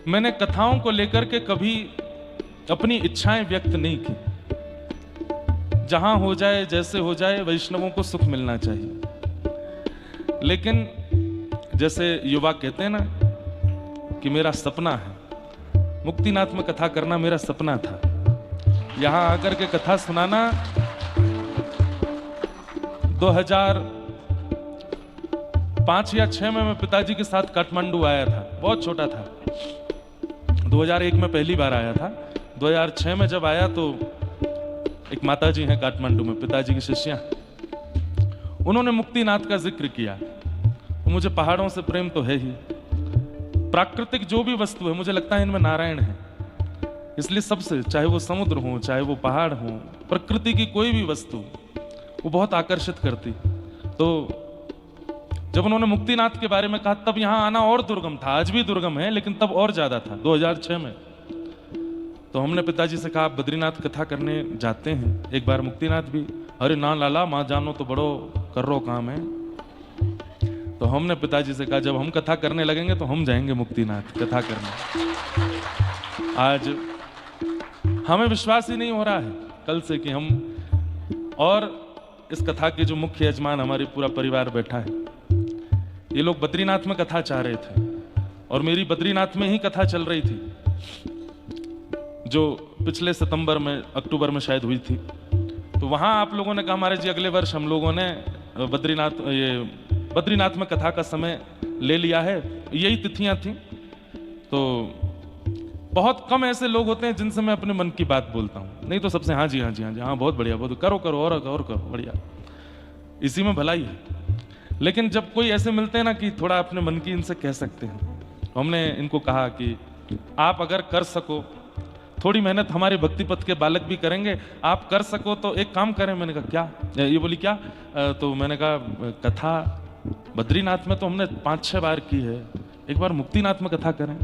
मैंने कथाओं को लेकर के कभी अपनी इच्छाएं व्यक्त नहीं की। जहां हो जाए, जैसे हो जाए, वैष्णवों को सुख मिलना चाहिए। लेकिन जैसे युवा कहते हैं ना कि मेरा सपना है, मुक्तिनाथ में कथा करना मेरा सपना था। यहां आकर के कथा सुनाना 2005 या 6 में मैं पिताजी के साथ काठमांडू आया था, बहुत छोटा था। 2001 में पहली बार आया था। 2006 में जब आया तो एक माताजी हैं काठमांडू में, पिताजी की शिष्या, उन्होंने मुक्तिनाथ का जिक्र किया। मुझे पहाड़ों से प्रेम तो है ही, प्राकृतिक जो भी वस्तु है मुझे लगता है इनमें नारायण है। इसलिए सबसे, चाहे वो समुद्र हो, चाहे वो पहाड़ हो, प्रकृति की कोई भी वस्तु वो बहुत आकर्षित करती। तो जब उन्होंने मुक्तिनाथ के बारे में कहा तब यहां आना और दुर्गम था, आज भी दुर्गम है लेकिन तब और ज्यादा था 2006 में। तो हमने पिताजी से कहा आप बद्रीनाथ कथा करने जाते हैं, एक बार मुक्तिनाथ भी। अरे ना लाला, माँ जानो तो बड़ो कर रो काम है। तो हमने पिताजी से कहा जब हम कथा करने लगेंगे तो हम जाएंगे मुक्तिनाथ कथा करने। आज हमें विश्वास ही नहीं हो रहा है कल से कि हम, और इस कथा के जो मुख्य यजमान हमारे पूरा परिवार बैठा है, ये लोग बद्रीनाथ में कथा चाह रहे थे और मेरी बद्रीनाथ में ही कथा चल रही थी, जो पिछले सितंबर में, अक्टूबर में शायद हुई थी। तो वहां आप लोगों ने कहा महाराज जी अगले वर्ष हम लोगों ने बद्रीनाथ में कथा का समय ले लिया है, यही तिथियां थी। तो बहुत कम ऐसे लोग होते हैं जिनसे मैं अपने मन की बात बोलता हूं, नहीं तो सबसे हाँ जी हाँ जी हाँ जी हाँ बहुत बढ़िया, बहुत करो करो और करो बढ़िया, इसी में भलाई है। लेकिन जब कोई ऐसे मिलते हैं ना कि थोड़ा अपने मन की इनसे कह सकते हैं, तो हमने इनको कहा कि आप अगर कर सको, थोड़ी मेहनत हमारे भक्ति पथ के बालक भी करेंगे, आप कर सको तो एक काम करें। मैंने कहा क्या? ये बोली क्या? तो मैंने कहा कथा बद्रीनाथ में तो हमने 5-6 बार की है, एक बार मुक्तिनाथ में कथा करें।